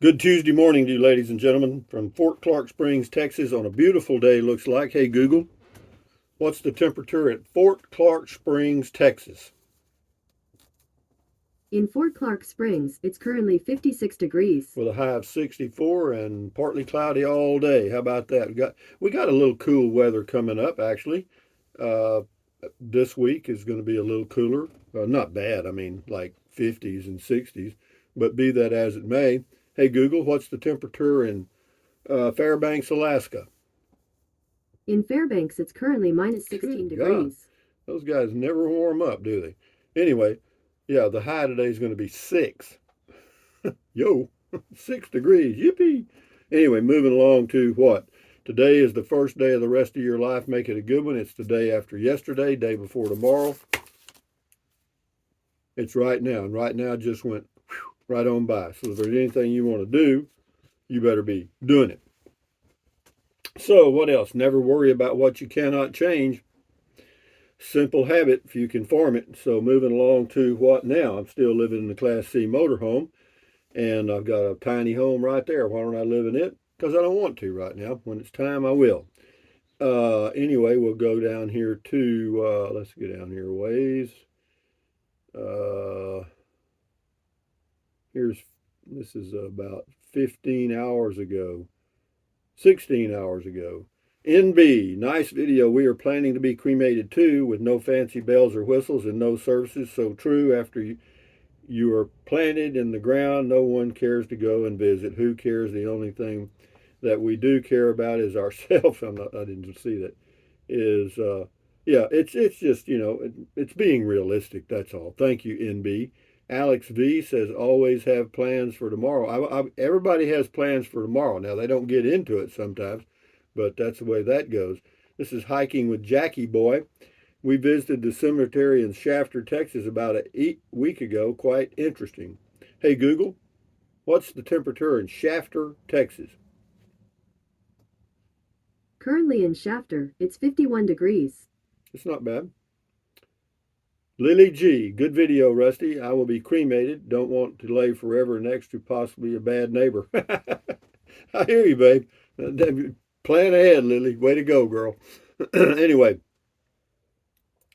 Good Tuesday morning to you, ladies and gentlemen, from Fort Clark Springs, Texas, on a beautiful day, looks like. Hey, Google, what's the temperature at Fort Clark Springs, Texas? In Fort Clark Springs, it's currently 56 degrees. With a high of 64 and partly cloudy all day. How about that? We got a little cool weather coming up, actually. Uh, this week is going to be a little cooler. Not bad, I mean, like 50s and 60s, but be that as it may. Hey, Google, what's the temperature in Fairbanks, Alaska? In Fairbanks, it's currently minus 16 Good God. degrees. Those guys never warm up, do they? Anyway, yeah, the high today is going to be 6. Yo, 6 degrees. Yippee. Anyway, moving along to what? Today is the first day of the rest of your life. Make it a good one. It's the day after yesterday, day before tomorrow. It's right now. And right now just went right on by. So if there's anything you want to do, you better be doing it. So, what else? Never worry about what you cannot change. Simple habit if you can form it. So, moving along to what now? I'm still living in the Class C motorhome, and I've got a tiny home right there. Why don't I live in it? Because I don't want to right now. When it's time, I will. Anyway, we'll go down here to, let's get down here a ways. Uh, this is about 15 hours ago, 16 hours ago. NB, nice video. We are planning to be cremated too, with no fancy bells or whistles and no services. So true, after you are planted in the ground, no one cares to go and visit. Who cares? The only thing that we do care about is ourselves. I didn't see that. Is yeah, it's just it's being realistic. That's all. Thank you, NB. Alex V says always have plans for tomorrow. Everybody has plans for tomorrow. Now they don't get into it sometimes, but that's the way that goes. This is hiking with Jackie Boy. We visited the cemetery in Shafter, Texas about a week ago. Quite interesting. Hey Google, what's the temperature in Shafter, Texas? Currently in Shafter, it's 51 degrees. It's not bad. Lily G, good video, Rusty. I will be cremated. Don't want to lay forever next to possibly a bad neighbor. I hear you, babe. Plan ahead, Lily. Way to go, girl. Anyway,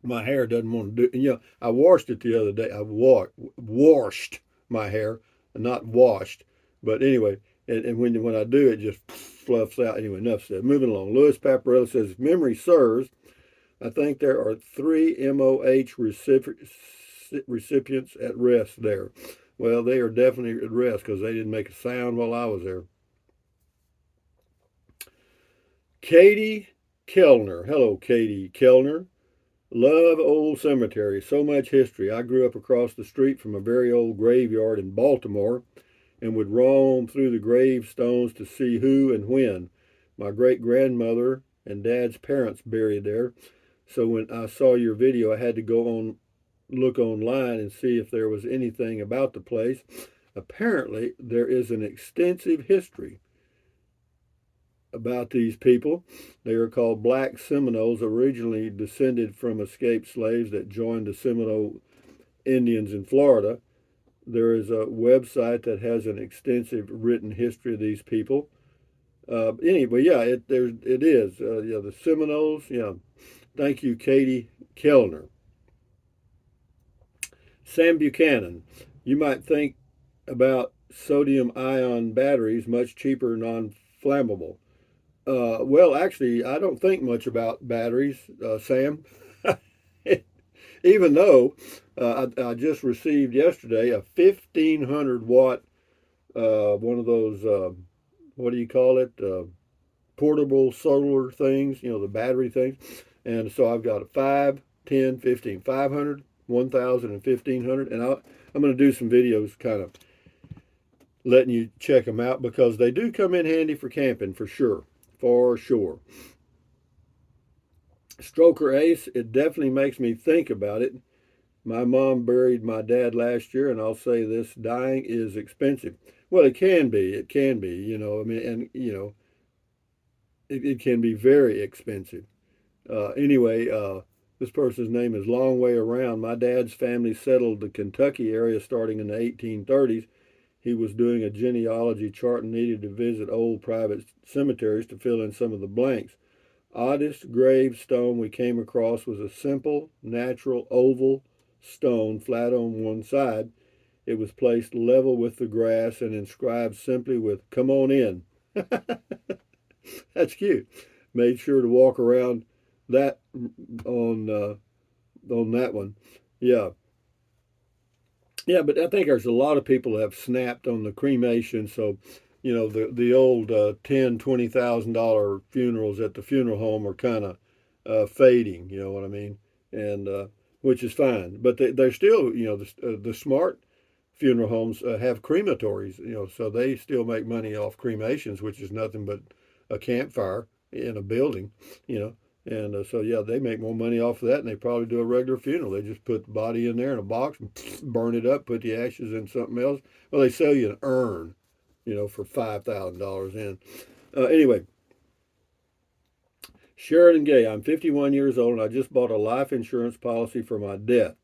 my hair doesn't want to do. I washed it the other day. I washed my hair, not washed. But anyway, and when I do, it just fluffs out. Anyway, enough said. Moving along. Louis Paparella says, if memory serves, I think there are 3 MOH recipients at rest there. Well, they are definitely at rest because they didn't make a sound while I was there. Katie Kellner. Hello, Katie Kellner. Love old cemetery. So much history. I grew up across the street from a very old graveyard in Baltimore and would roam through the gravestones to see who and when. My great grandmother and dad's parents buried there. So when I saw your video, I had to go on, look online and see if there was anything about the place. Apparently, there is an extensive history about these people. They are called Black Seminoles, originally descended from escaped slaves that joined the Seminole Indians in Florida. There is a website that has an extensive written history of these people. Anyway, yeah, it is. Yeah, the Seminoles. Yeah, thank you, Katie Kellner. Sam Buchanan, you might think about sodium ion batteries, much cheaper, non-flammable. Well, actually, I don't think much about batteries, Sam. Even though I just received yesterday a 1500 watt, one of those, what do you call it? Portable solar things, the battery things. And so I've got a 5, 10, 15, 500, 1000, and 1500. And I'm going to do some videos kind of letting you check them out because they do come in handy for camping for sure. For sure. Stroker Ace, it definitely makes me think about it. My mom buried my dad last year, and I'll say this: dying is expensive. Well, it can be. It can be. I mean, and it can be very expensive. Anyway, This person's name is Long Way Around. My dad's family settled the Kentucky area starting in the 1830s. He was doing a genealogy chart and needed to visit old private cemeteries to fill in some of the blanks. Oddest gravestone we came across was a simple, natural oval stone flat on one side. It was placed level with the grass and inscribed simply with "Come on in." That's cute. Made sure to walk around that on that one. Yeah. Yeah, but I think there's a lot of people that have snapped on the cremation. So, the old $10,000, $20,000 funerals at the funeral home are kind of fading. You know what I mean? And which is fine, but they're still, the smart funeral homes have crematories. So they still make money off cremations, which is nothing but a campfire in a building. You know, and so yeah, they make more money off of that than they probably do a regular funeral. They just put the body in there in a box and burn it up, put the ashes in something else. Well, they sell you an urn, for $5,000 in. Anyway, Sheridan Gay, I'm 51 years old and I just bought a life insurance policy for my death.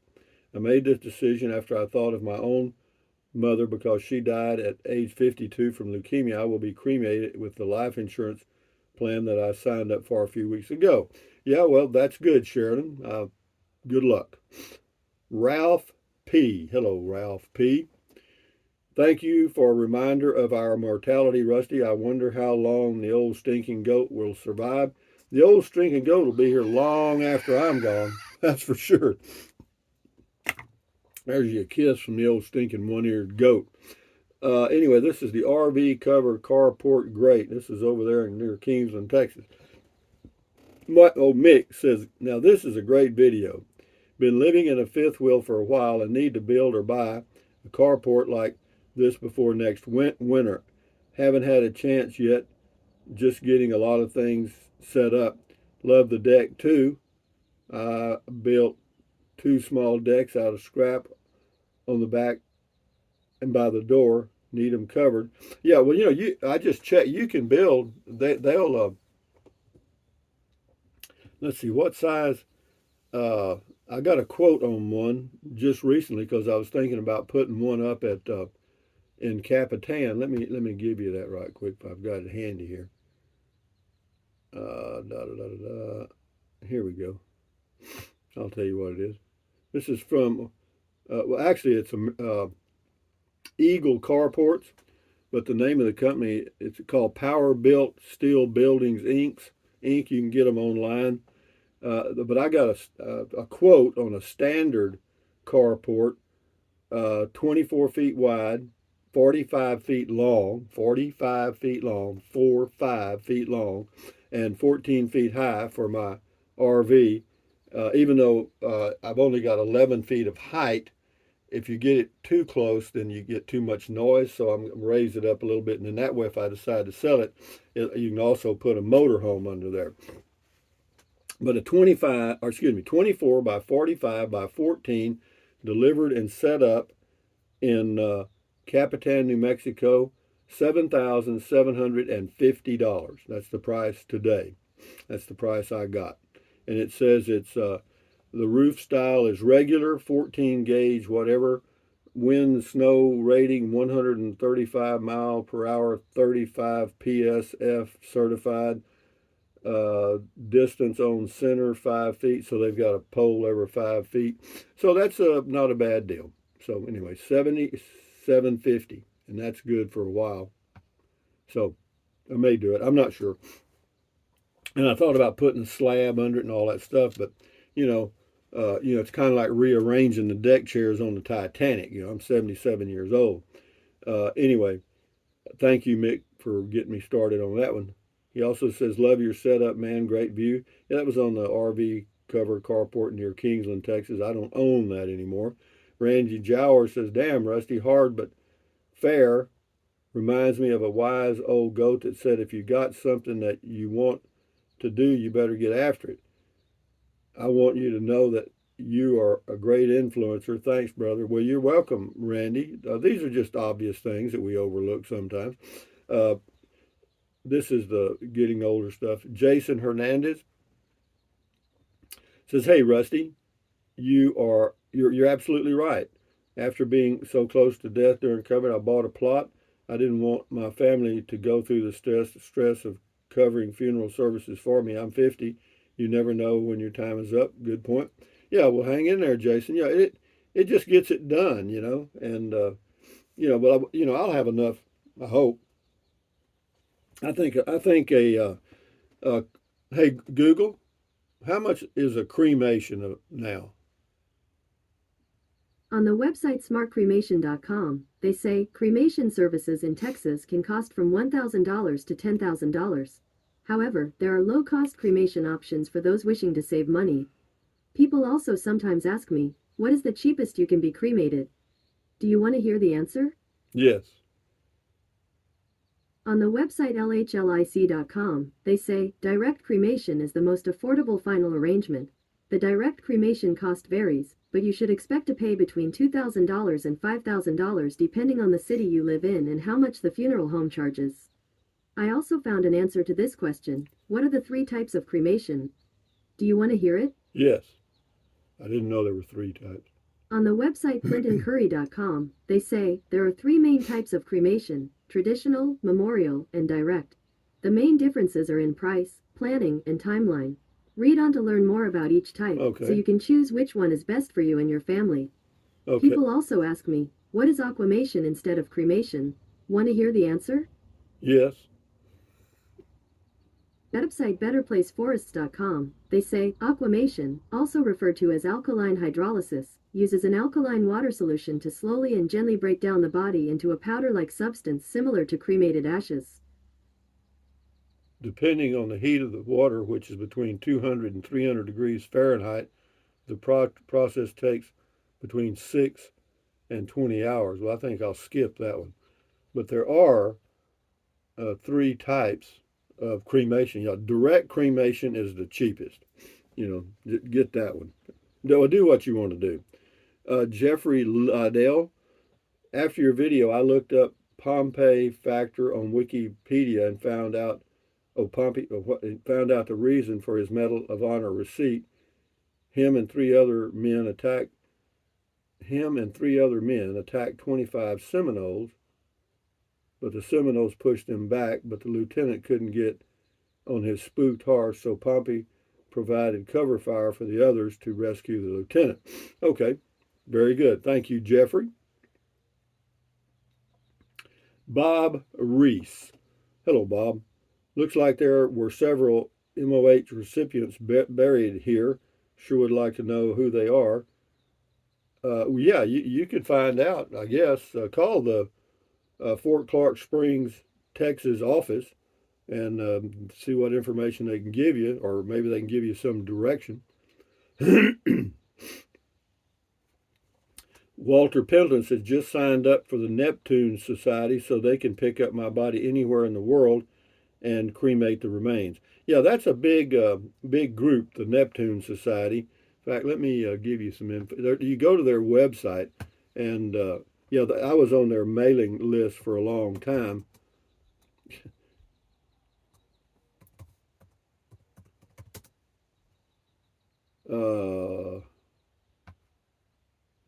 I made this decision after I thought of my own mother because she died at age 52 from leukemia. I will be cremated with the life insurance plan that I signed up for a few weeks ago. Yeah, well, that's good, Sheridan. Good luck. Ralph P. Hello, Ralph P. Thank you for a reminder of our mortality, Rusty. I wonder how long the old stinking goat will survive. The old stinking goat will be here long after I'm gone. That's for sure. There's your kiss from the old stinking one-eared goat. Anyway, this is the RV cover carport grate. This is over there near Kingsland, Texas. Mick says, now this is a great video. Been living in a fifth wheel for a while and need to build or buy a carport like this before next winter. Haven't had a chance yet, just getting a lot of things set up. Love the deck too. I built 2 small decks out of scrap on the back and by the door. Need them covered. Yeah, well, I just checked. You can build. They'll. Let's see what size. I got a quote on one just recently because I was thinking about putting one up at in Capitan. Let me give you that right quick. If I've got it handy here. Here we go. I'll tell you what it is. This is from. Well, actually, it's a Eagle Carports, but the name of the company, it's called Power Built Steel Buildings Inc. You can get them online. But I got a quote on a standard carport, 24 feet wide, 45 feet long, 45 feet long, 5 feet long, and 14 feet high for my RV. Even though I've only got 11 feet of height, if you get it too close, then you get too much noise. So I'm going to raise it up a little bit. And then that way, if I decide to sell it, you can also put a motorhome under there. But a 24 by 45 by 14 delivered and set up in Capitan, New Mexico, $7,750. That's the price today. That's the price I got. And it says it's the roof style is regular, 14 gauge, whatever. Wind snow rating 135 mile per hour, 35 PSF certified. Distance on center 5 feet, so they've got a pole every 5 feet. So that's not a bad deal. So anyway, 77.50, and that's good for a while. So I may do it. I'm not sure. And I thought about putting a slab under it and all that stuff, but it's kind of like rearranging the deck chairs on the Titanic. I'm 77 years old. Anyway, thank you, Mick, for getting me started on that one. He also says, love your setup, man. Great view. Yeah, that was on the RV cover carport near Kingsland, Texas. I don't own that anymore. Randy Jower says, damn, Rusty, hard but fair. Reminds me of a wise old goat that said, if you got something that you want to do, you better get after it. I want you to know that you are a great influencer. Thanks, brother. Well, you're welcome, Randy. These are just obvious things that we overlook sometimes. This is the getting older stuff. Jason Hernandez Says, hey, Rusty, you're absolutely right. After being so close to death during COVID, I bought a plot. I didn't want my family to go through the stress of covering funeral services for me. I'm 50. You never know when your time is up. Good point. Yeah, well, hang in there, Jason. Yeah, it just gets it done, and but I'll have enough. I hope. I think uh, hey Google, how much is a cremation now? On the website smartcremation.com, they say cremation services in Texas can cost from $1,000 to $10,000. However, there are low-cost cremation options for those wishing to save money. People also sometimes ask me, what is the cheapest you can be cremated? Do you want to hear the answer? Yes. On the website lhlic.com, they say direct cremation is the most affordable final arrangement. The direct cremation cost varies, but you should expect to pay between $2,000 and $5,000 depending on the city you live in and how much the funeral home charges. I also found an answer to this question. What are the three types of cremation? Do you want to hear it? Yes. I didn't know there were three types. On the website flintandcurry.com, they say there are three main types of cremation: traditional, memorial, and direct. The main differences are in price, planning, and timeline. Read on to learn more about each type so Okay. you can choose which one is best for you and your family. Okay. People also ask me, what is aquamation instead of cremation? Want to hear the answer? Yes. Website betterplaceforests.com, they say aquamation, also referred to as alkaline hydrolysis, uses an alkaline water solution to slowly and gently break down the body into a powder-like substance similar to cremated ashes. Depending on the heat of the water, which is between 200 and 300 degrees Fahrenheit, the process takes between 6 and 20 hours. Well, I think I'll skip that one. But there are three types of cremation. Direct cremation is the cheapest. Get that one. Do what you want to do. Jeffrey Liddell, after your video, I looked up Pompeii factor on Wikipedia and found out the reason for his Medal of Honor receipt. Him and three other men attacked 25 Seminoles, but the Seminoles pushed them back, but the lieutenant couldn't get on his spooked horse, so Pompey provided cover fire for the others to rescue the lieutenant. Okay, very good. Thank you, Jeffrey. Bob Reese. Hello, Bob. Looks like there were several MOH recipients buried here. Sure would like to know who they are. Yeah, you can find out, I guess. Call the Fort Clark Springs, Texas office and see what information they can give you, or maybe they can give you some direction. Walter Pendleton has just signed up for the Neptune Society so they can pick up my body anywhere in the world and cremate the remains. Yeah, that's a big group, the Neptune Society. In fact, let me give you some info. You go to their website, and I was on their mailing list for a long time.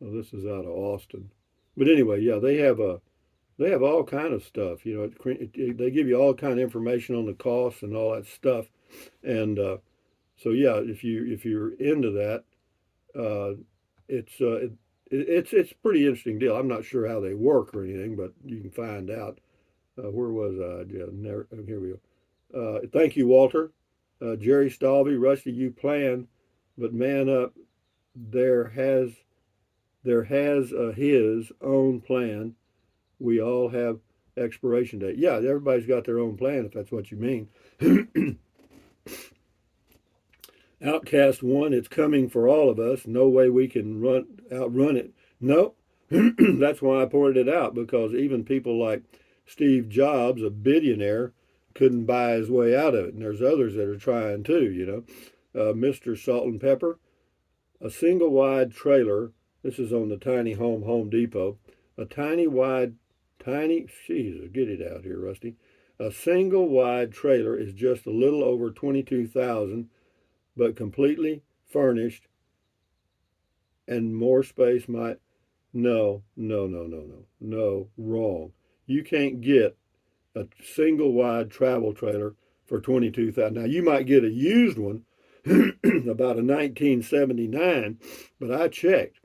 Well, this is out of Austin, but anyway, yeah, they have all kind of stuff. They give you all kind of information on the costs and all that stuff, and so yeah, if you're into that, uh, it's it's a pretty interesting deal. I'm not sure how they work or anything, but you can find out. Where was I? Yeah, here we go. Thank you, Walter. Jerry Stalvey, Rusty, you plan, but man up. There has there has his own plan. We all have expiration date. Yeah, everybody's got their own plan if that's what you mean. Outcast one, it's coming for all of us. No way we can outrun it. No, that's why I pointed it out, because even people like Steve Jobs, a billionaire, couldn't buy his way out of it, and there's others that are trying too. Mr. Salt and Pepper, a single wide trailer. This is on the Tiny Home Depot. A Jesus, get it out here, Rusty. A single wide trailer is just a little over 22,000, but completely furnished, and more space might. No, wrong. You can't get a single wide travel trailer for 22,000. Now you might get a used one about a 1979, but I checked,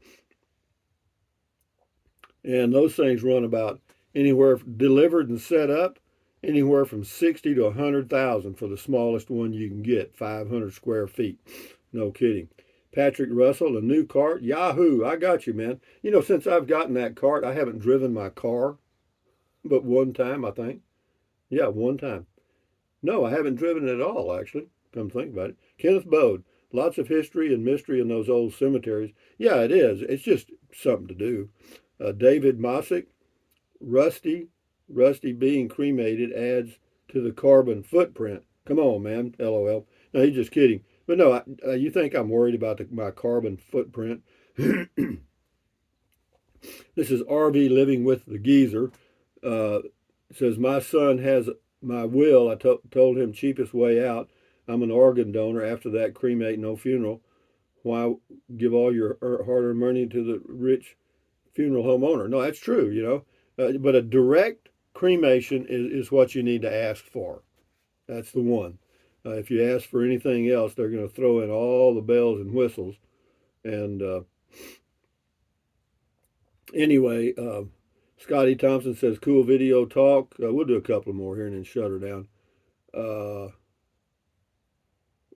and those things run about anywhere delivered and set up anywhere from 60 to 100,000 for the smallest one you can get, 500 square feet. No kidding. Patrick Russell, a new cart. Yahoo! I got you, man. You know, since I've gotten that cart, I haven't driven my car, but one time, I think. Yeah, one time. No, I haven't driven it at all, actually. Come think about it. Kenneth Bode, lots of history and mystery in those old cemeteries. Yeah, it is. It's just something to do. David Mossick, Rusty being cremated adds to the carbon footprint. Come on, man. LOL. No, he's just kidding. But no, you think I'm worried about my carbon footprint? This is RV living with the geezer. Says my son has my will. I told him cheapest way out. I'm an organ donor. After that, cremate, no funeral. Why give all your hard-earned money to the rich funeral home owner? No, that's true, you know. But a direct cremation is what you need to ask for. That's the one. If you ask for anything else, they're going to throw in all the bells and whistles. And anyway, Scotty Thompson says, cool video talk. We'll do a couple more here and then shut her down.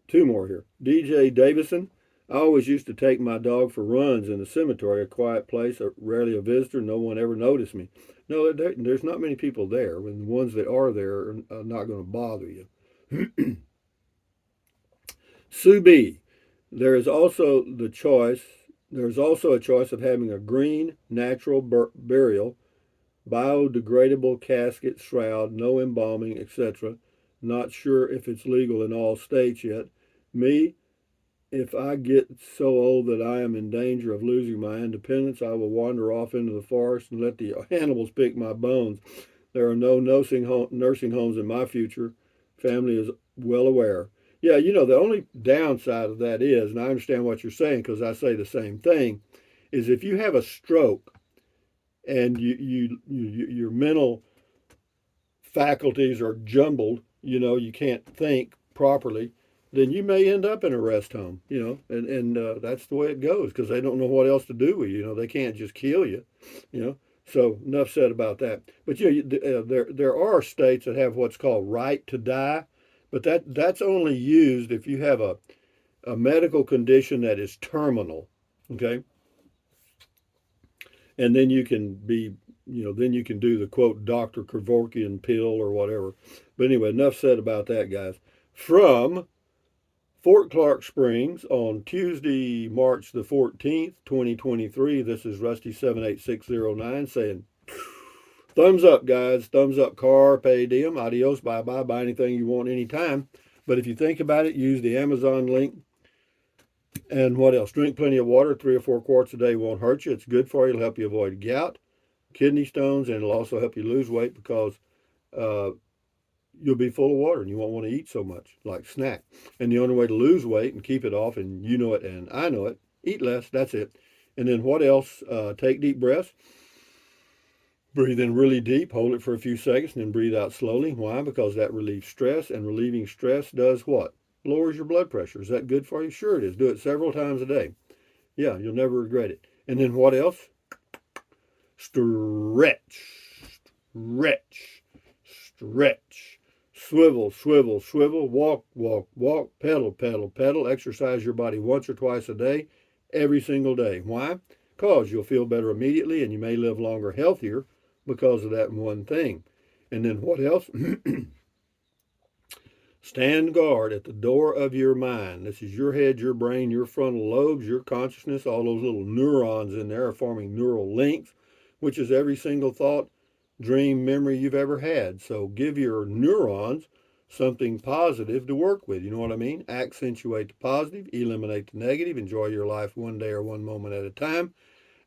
Two more here. DJ Davison. I always used to take my dog for runs in the cemetery, a quiet place, rarely a visitor. No one ever noticed me. No, there's not many people there. When the ones that are there are not going to bother you. Sue B. There is also a choice of having a green, natural burial, biodegradable casket, shroud, no embalming, etc. Not sure if it's legal in all states yet. Me, if I get so old that I am in danger of losing my independence, I will wander off into the forest and let the animals pick my bones. There are no nursing homes in my future. Family is well aware. Yeah, you know, the only downside of that is, and I understand what you're saying because I say the same thing, is if you have a stroke and your mental faculties are jumbled, you know, you can't think properly, then you may end up in a rest home, you know, and that's the way it goes because they don't know what else to do with you. You know, they can't just kill you, you know. So enough said about that. But you know, there are states that have what's called right to die, but that's only used if you have a medical condition that is terminal, okay, and then you can be, you know, then you can do the quote Dr. Kevorkian pill or whatever. But anyway, enough said about that, guys. From Fort Clark Springs on Tuesday, March the 14th, 2023. This is Rusty78609 saying, thumbs up, guys. Thumbs up, carpe diem. Adios, bye-bye. Buy anything you want anytime. But if you think about it, use the Amazon link. And what else? Drink plenty of water. 3 or 4 quarts a day won't hurt you. It's good for you. It'll help you avoid gout, kidney stones, and it'll also help you lose weight because you'll be full of water and you won't want to eat so much, like snack. And the only way to lose weight and keep it off, and you know it and I know it, eat less. That's it. And then what else? Take deep breaths. Breathe in really deep, hold it for a few seconds, and then breathe out slowly. Why? Because that relieves stress, and relieving stress does what? Lowers your blood pressure. Is that good for you? Sure it is. Do it several times a day. Yeah, you'll never regret it. And then what else? Stretch, stretch, stretch. Swivel, swivel, swivel. Walk, walk, walk. Pedal, pedal, pedal. Exercise your body once or twice a day, every single day. Why? Because you'll feel better immediately and you may live longer, healthier because of that one thing. And then what else? Stand guard at the door of your mind. This is your head, your brain, your frontal lobes, your consciousness. All those little neurons in there are forming neural links, which is every single thought, dream, memory you've ever had. So give your neurons something positive to work with. You know what I mean? Accentuate the positive, eliminate the negative, enjoy your life one day or one moment at a time.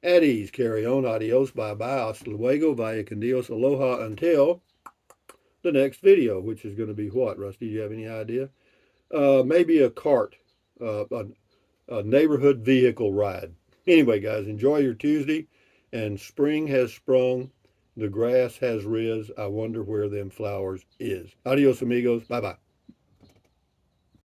At ease, carry on, adios, bye-bye, hasta luego, vaya con Dios, aloha, until the next video, which is going to be what, Rusty? Do you have any idea? Maybe a cart, a neighborhood vehicle ride. Anyway, guys, enjoy your Tuesday. And spring has sprung. The grass has riz. I wonder where them flowers is. Adios, amigos. Bye bye.